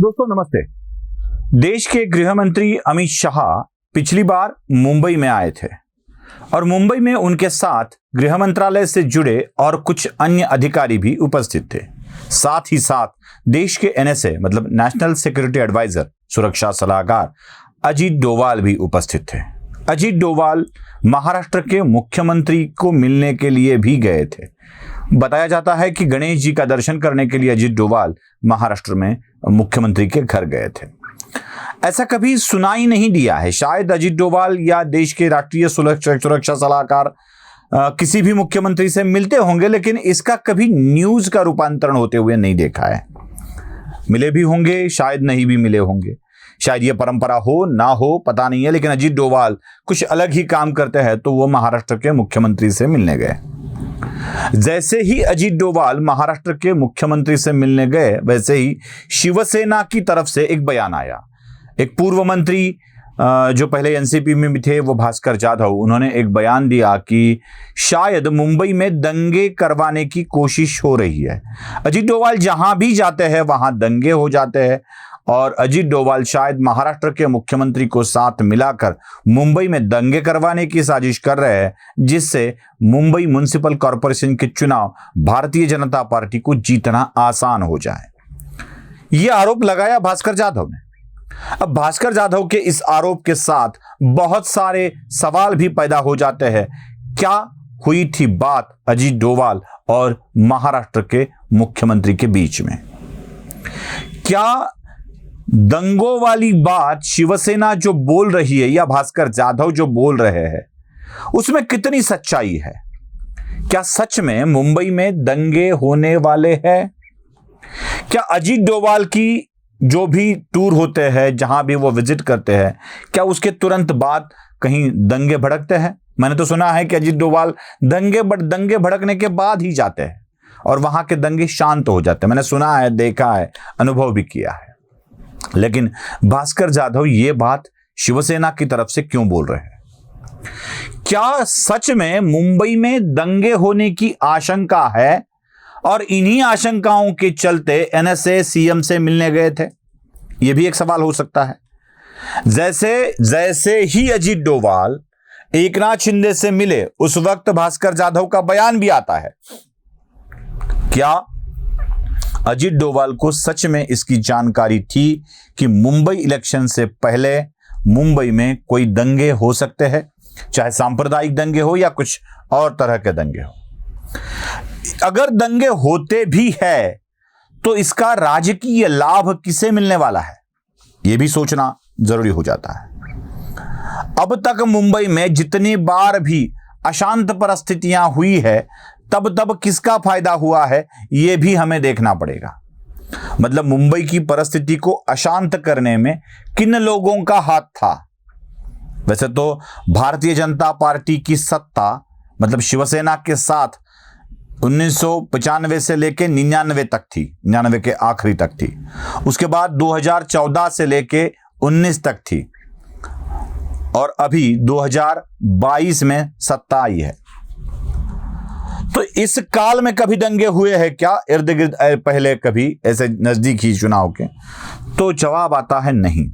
दोस्तों नमस्ते। देश के गृह मंत्री अमित शाह पिछली बार मुंबई में आए थे और मुंबई में उनके साथ गृह मंत्रालय से जुड़े और कुछ अन्य अधिकारी भी उपस्थित थे। साथ ही साथ देश के एनएसए मतलब नेशनल सिक्योरिटी एडवाइजर सुरक्षा सलाहकार अजीत डोवाल भी उपस्थित थे। अजीत डोवाल महाराष्ट्र के मुख्यमंत्री को मिलने के लिए भी गए थे। बताया जाता है कि गणेश जी का दर्शन करने के लिए अजीत डोवाल महाराष्ट्र में मुख्यमंत्री के घर गए थे। ऐसा कभी सुनाई नहीं दिया है। शायद अजीत डोवाल या देश के राष्ट्रीय सुरक्षा सलाहकार किसी भी मुख्यमंत्री से मिलते होंगे, लेकिन इसका कभी न्यूज का रूपांतरण होते हुए नहीं देखा है। मिले भी होंगे, शायद नहीं भी मिले होंगे, शायद ये परंपरा हो ना हो पता नहीं है, लेकिन अजीत डोवाल कुछ अलग ही काम करते हैं तो वो महाराष्ट्र के मुख्यमंत्री से मिलने गए। जैसे ही अजीत डोवाल महाराष्ट्र के मुख्यमंत्री से मिलने गए, वैसे ही शिवसेना की तरफ से एक बयान आया। एक पूर्व मंत्री जो पहले एनसीपी में भी थे, वो भास्कर जाधव, उन्होंने एक बयान दिया कि शायद मुंबई में दंगे करवाने की कोशिश हो रही है। अजीत डोवाल जहां भी जाते हैं वहां दंगे हो जाते हैं और अजीत डोवाल शायद महाराष्ट्र के मुख्यमंत्री को साथ मिलाकर मुंबई में दंगे करवाने की साजिश कर रहे हैं, जिससे मुंबई म्युनिसिपल कॉरपोरेशन के चुनाव भारतीय जनता पार्टी को जीतना आसान हो जाए। यह आरोप लगाया भास्कर जाधव ने। अब भास्कर जाधव के इस आरोप के साथ बहुत सारे सवाल भी पैदा हो जाते हैं। क्या हुई थी बात अजीत डोवाल और महाराष्ट्र के मुख्यमंत्री के बीच में? क्या दंगों वाली बात शिवसेना जो बोल रही है या भास्कर जाधव जो बोल रहे हैं उसमें कितनी सच्चाई है? क्या सच में मुंबई में दंगे होने वाले हैं? क्या अजीत डोवाल की जो भी टूर होते हैं, जहां भी वो विजिट करते हैं, क्या उसके तुरंत बाद कहीं दंगे भड़कते हैं? मैंने तो सुना है कि अजीत डोवाल दंगे भड़कने के बाद ही जाते हैं और वहां के दंगे शांत हो जाते हैं। मैंने सुना है, देखा है, अनुभव भी किया है। लेकिन भास्कर जाधव ये बात शिवसेना की तरफ से क्यों बोल रहे हैं? क्या सच में मुंबई में दंगे होने की आशंका है और इन्हीं आशंकाओं के चलते एनएसए सीएम से मिलने गए थे? यह भी एक सवाल हो सकता है। जैसे ही अजीत डोवाल एकनाथ शिंदे से मिले, उस वक्त भास्कर जाधव का बयान भी आता है। क्या अजीत डोवाल को सच में इसकी जानकारी थी कि मुंबई इलेक्शन से पहले मुंबई में कोई दंगे हो सकते हैं, चाहे सांप्रदायिक दंगे हो या कुछ और तरह के दंगे हो? अगर दंगे होते भी है तो इसका राजकीय लाभ किसे मिलने वाला है, यह भी सोचना जरूरी हो जाता है। अब तक मुंबई में जितनी बार भी अशांत परिस्थितियां हुई है, तब किसका फायदा हुआ है यह भी हमें देखना पड़ेगा। मतलब मुंबई की परिस्थिति को अशांत करने में किन लोगों का हाथ था? वैसे तो भारतीय जनता पार्टी की सत्ता मतलब शिवसेना के साथ 1995 से लेके 99 तक थी, 99 के आखिरी तक थी। उसके बाद 2014 से लेके 19 तक थी और अभी 2022 में सत्ता आई है। तो इस काल में कभी दंगे हुए हैं क्या इर्द गिर्द पहले कभी ऐसे नजदीक ही चुनाव के? तो जवाब आता है नहीं।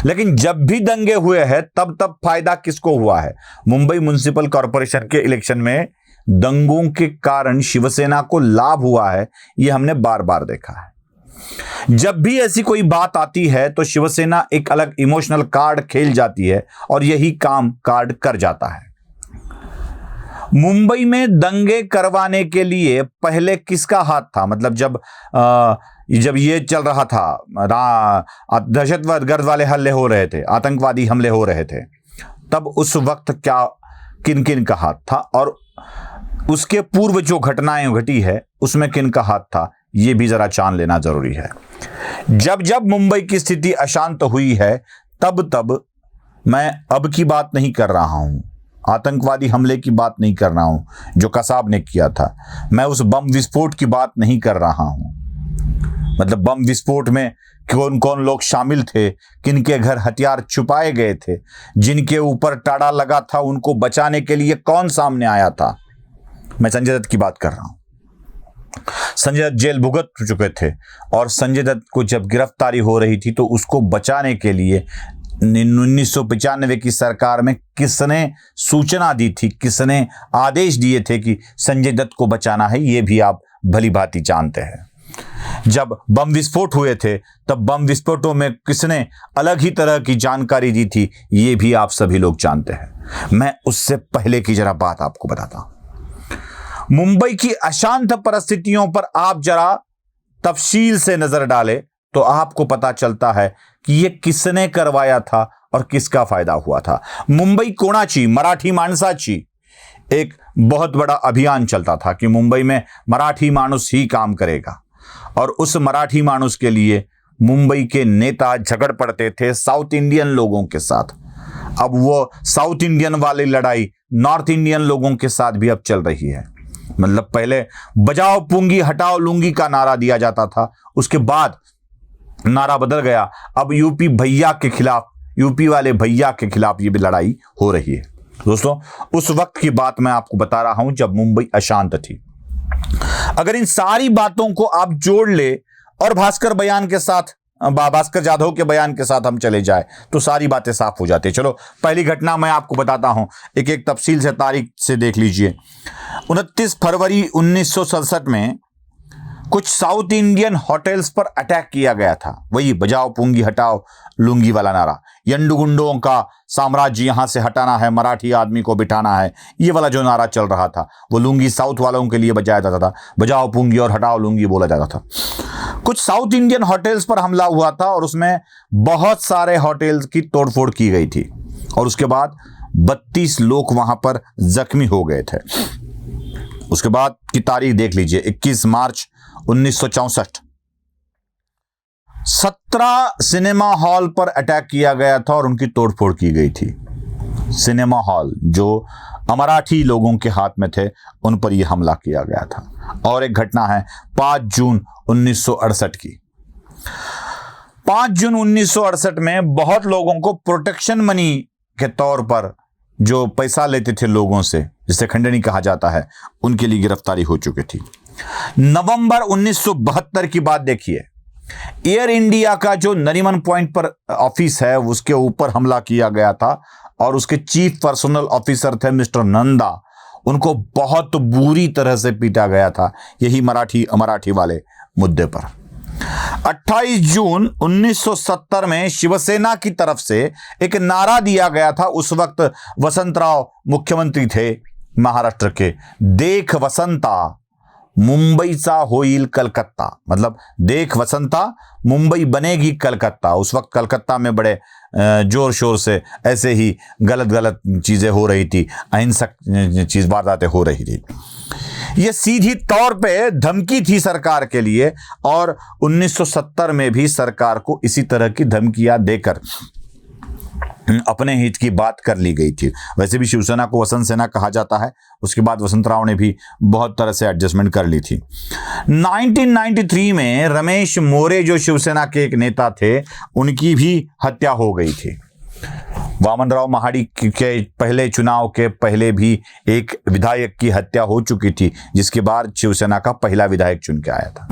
लेकिन जब भी दंगे हुए हैं तब फायदा किसको हुआ है? मुंबई म्युनिसिपल कॉरपोरेशन के इलेक्शन में दंगों के कारण शिवसेना को लाभ हुआ है, यह हमने बार बार देखा है। जब भी ऐसी कोई बात आती है तो शिवसेना एक अलग इमोशनल कार्ड खेल जाती है और यही काम कार्ड कर जाता है। मुंबई में दंगे करवाने के लिए पहले किसका हाथ था? मतलब जब ये चल रहा था, दहशतगर्द वाले हमले हो रहे थे, आतंकवादी हमले हो रहे थे, तब उस वक्त क्या किन किन का हाथ था और उसके पूर्व जो घटनाएं घटी है उसमें किन का हाथ था, यह भी जरा जान लेना जरूरी है। जब मुंबई की स्थिति अशांत हुई है तब मैं अब की बात नहीं कर रहा हूं, आतंकवादी हमले की बात नहीं कर रहा हूं जो कसाब ने किया था, मैं उस बम विस्फोट की बात नहीं कर रहा हूं। मतलब बम विस्फोट में कौन कौन लोग शामिल थे, किनके घर हथियार छुपाए गए थे, जिनके ऊपर टाड़ा लगा था उनको बचाने के लिए कौन सामने आया था, मैं संजय दत्त की बात कर रहा हूं। संजय दत्त जेल भुगत चुके थे और संजय दत्त को जब गिरफ्तारी हो रही थी तो उसको बचाने के लिए 1995 की सरकार में किसने सूचना दी थी, किसने आदेश दिए थे कि संजय दत्त को बचाना है, ये भी आप भली भांति जानते हैं। जब बम विस्फोट हुए थे तब बम विस्फोटों में किसने अलग ही तरह की जानकारी दी थी, ये भी आप सभी लोग जानते हैं। मैं उससे पहले की जरा बात आपको बताता हूं। मुंबई की अशांत परिस्थितियों पर आप जरा तफसील से नजर डालें तो आपको पता चलता है कि यह किसने करवाया था और किसका फायदा हुआ था। मुंबई कोणाची मराठी माणसाची एक बहुत बड़ा अभियान चलता था कि मुंबई में मराठी मानुस ही काम करेगा, और उस मराठी मानुस के लिए मुंबई के नेता झगड़ पड़ते थे साउथ इंडियन लोगों के साथ। अब वो साउथ इंडियन वाली लड़ाई नॉर्थ इंडियन लोगों के साथ भी अब चल रही है। मतलब पहले बजाओ पूंगी हटाओ लुंगी का नारा दिया जाता था, उसके बाद नारा बदल गया, अब यूपी भैया के खिलाफ, यूपी वाले भैया के खिलाफ ये भी लड़ाई हो रही है। दोस्तों, उस वक्त की बात मैं आपको बता रहा हूं जब मुंबई अशांत थी। अगर इन सारी बातों को आप जोड़ ले और भास्कर बयान के साथ, भास्कर जाधव के बयान के साथ हम चले जाए तो सारी बातें साफ हो जाती है। चलो पहली घटना मैं आपको बताता हूं, एक एक तफसील से तारीख से देख लीजिए। 29 फरवरी 1967 में कुछ साउथ इंडियन होटल्स पर अटैक किया गया था। वही बजाओ पूंगी हटाओ लुंगी वाला नारा, यंडू गुंडों का साम्राज्य यहां से हटाना है, मराठी आदमी को बिठाना है, ये वाला जो नारा चल रहा था वो लुंगी साउथ वालों के लिए बजाया जाता था। बजाओ पूंगी और हटाओ लुंगी बोला जाता था। कुछ साउथ इंडियन होटल्स पर हमला हुआ था और उसमें बहुत सारे होटल्स की तोड़फोड़ की गई थी और उसके बाद 32 लोग वहां पर जख्मी हो गए थे। उसके बाद की तारीख देख लीजिए, 21 मार्च 1964 17 सिनेमा हॉल पर अटैक किया गया था और उनकी तोड़फोड़ की गई थी। सिनेमा हॉल जो अमराठी लोगों के हाथ में थे उन पर यह हमला किया गया था। और एक घटना है 5 जून 1968 की। 5 जून 1968 में बहुत लोगों को प्रोटेक्शन मनी के तौर पर जो पैसा लेते थे लोगों से, जिसे खंडनी कहा जाता है, उनके लिए गिरफ्तारी हो चुकी थी। नवंबर 1972 की बात देखिए, एयर इंडिया का जो नरीमन पॉइंट पर ऑफिस है उसके ऊपर हमला किया गया था और उसके चीफ पर्सनल ऑफिसर थे मिस्टर नंदा, उनको बहुत बुरी तरह से पीटा गया था, यही मराठी वाले मुद्दे पर। 28 जून 1970 में शिवसेना की तरफ से एक नारा दिया गया था। उस वक्त वसंतराव मुख्यमंत्री थे महाराष्ट्र के, देख वसंता मुंबईचा होईल कलकत्ता, मतलब देख वसंता मुंबई बनेगी कलकत्ता। उस वक्त कलकत्ता में बड़े जोर शोर से ऐसे ही गलत चीजें हो रही थी, अहिंसक चीज वारदातें हो रही थी। यह सीधी तौर पे धमकी थी सरकार के लिए और 1970 में भी सरकार को इसी तरह की धमकियां देकर अपने हित की बात कर ली गई थी। वैसे भी शिवसेना को वसंत सेना कहा जाता है, उसके बाद वसंतराव ने भी बहुत तरह से एडजस्टमेंट कर ली थी। 1993 में रमेश मोरे जो शिवसेना के एक नेता थे, उनकी भी हत्या हो गई थी। वामनराव महाडिक के पहले चुनाव के पहले भी एक विधायक की हत्या हो चुकी थी, जिसके बाद शिवसेना का पहला विधायक चुन के आया था।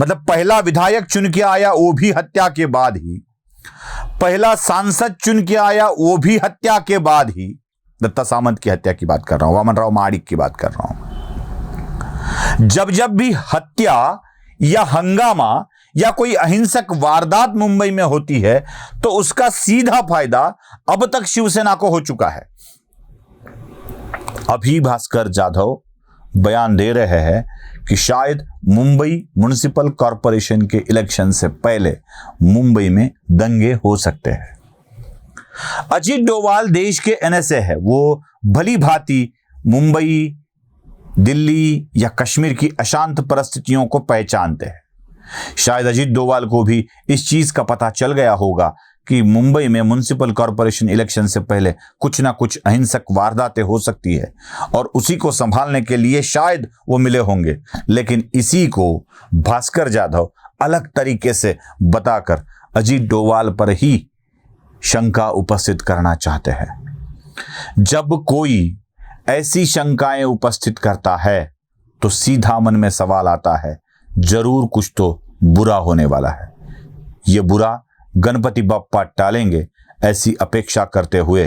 मतलब पहला विधायक चुन के आया वो भी हत्या के बाद ही, पहला सांसद चुन के आया वो भी हत्या के बाद ही। दत्ता सामंत की हत्या की बात कर रहा हूं, वामनराव महाडिक की बात कर रहा हूं। जब भी हत्या या हंगामा या कोई अहिंसक वारदात मुंबई में होती है तो उसका सीधा फायदा अब तक शिवसेना को हो चुका है। अभी भास्कर जाधव बयान दे रहे हैं कि शायद मुंबई म्युनिसिपल कॉरपोरेशन के इलेक्शन से पहले मुंबई में दंगे हो सकते हैं। अजीत डोवाल देश के एनएसए है, वो भली भांति मुंबई, दिल्ली या कश्मीर की अशांत परिस्थितियों को पहचानते हैं। शायद अजीत डोवाल को भी इस चीज का पता चल गया होगा कि मुंबई में म्युनिसिपल कॉरपोरेशन इलेक्शन से पहले कुछ ना कुछ अहिंसक वारदातें हो सकती है और उसी को संभालने के लिए शायद वो मिले होंगे। लेकिन इसी को भास्कर जाधव अलग तरीके से बताकर अजीत डोवाल पर ही शंका उपस्थित करना चाहते हैं। जब कोई ऐसी शंकाएं उपस्थित करता है तो सीधा मन में सवाल आता है, जरूर कुछ तो बुरा होने वाला है। ये बुरा गणपति बप्पा टालेंगे ऐसी अपेक्षा करते हुए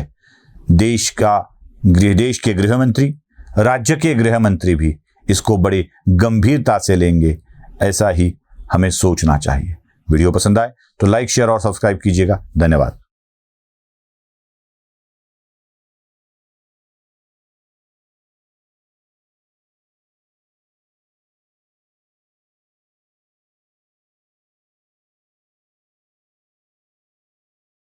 देश के गृह मंत्री, राज्य के गृह मंत्री भी इसको बड़ी गंभीरता से लेंगे, ऐसा ही हमें सोचना चाहिए। वीडियो पसंद आए तो लाइक, शेयर और सब्सक्राइब कीजिएगा। धन्यवाद।